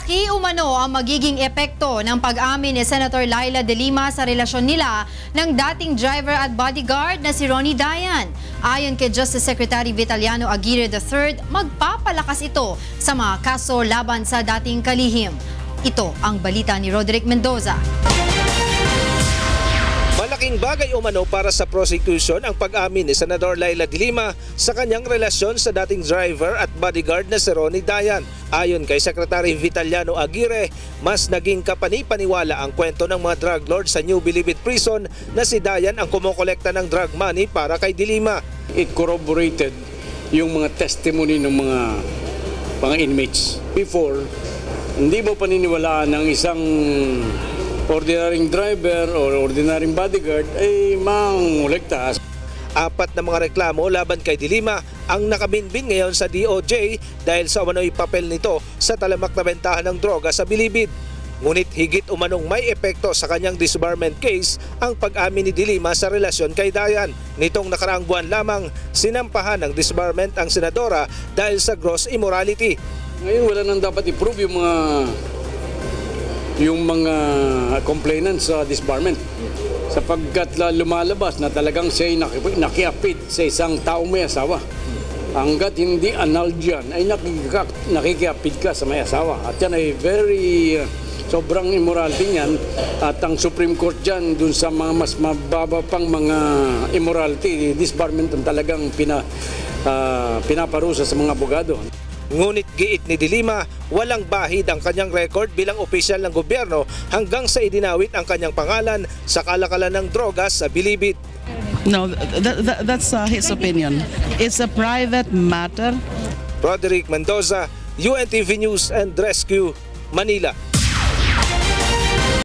Malaki umano ang magiging epekto ng pag-amin ni Senator Laila De Lima sa relasyon nila ng dating driver at bodyguard na si Ronnie Dayan. Ayon kay Justice Secretary Vitaliano Aguirre III, magpapalakas ito sa mga kaso laban sa dating kalihim. Ito ang balita ni Roderick Mendoza. Malaking bagay umano para sa prosecution ang pag-amin ni Senador Laila De Lima sa kanyang relasyon sa dating driver at bodyguard na si Ronnie Dayan. Ayon kay Secretary Vitaliano Aguirre, mas naging kapani-paniwala ang kwento ng mga drug lords sa New Bilibid Prison na si Dayan ang kumokolekta ng drug money para kay De Lima. It corroborated yung mga testimony ng mga inmates. Before, hindi mo paniniwalaan ng isang ordinaryong driver o ordinaryong bodyguard ay mangolekta. 4 na mga reklamo laban kay De Lima ang nakabinbin ngayon sa DOJ dahil sa umano'y papel nito sa talamak na bentahan ng droga sa Bilibid. Ngunit higit umanong may epekto sa kanyang disbarment case ang pag-amin ni De Lima sa relasyon kay Dayan. Nitong nakaraang buwan lamang, sinampahan ng disbarment ang senadora dahil sa gross immorality. Ngayon wala nang dapat i-prove yung mga complainants sa disbarment sapagkat lumalabas na talagang siya'y nakiapid sa isang taong may asawa. Hanggat hindi analgian ay nakikiapid ka sa may asawa at yan ay sobrang immorality niyan at ang Supreme Court dyan dun sa mga mas mababa pang mga immorality, disbarment ang talagang pinaparusa sa mga abogado. Ngunit giit ni De Lima, walang bahid ang kanyang record bilang opisyal ng gobyerno hanggang sa idinawit ang kanyang pangalan sa kalakalan ng droga sa Bilibid. No, that's his opinion. It's a private matter. Roderick Mendoza, UNTV News and Rescue, Manila.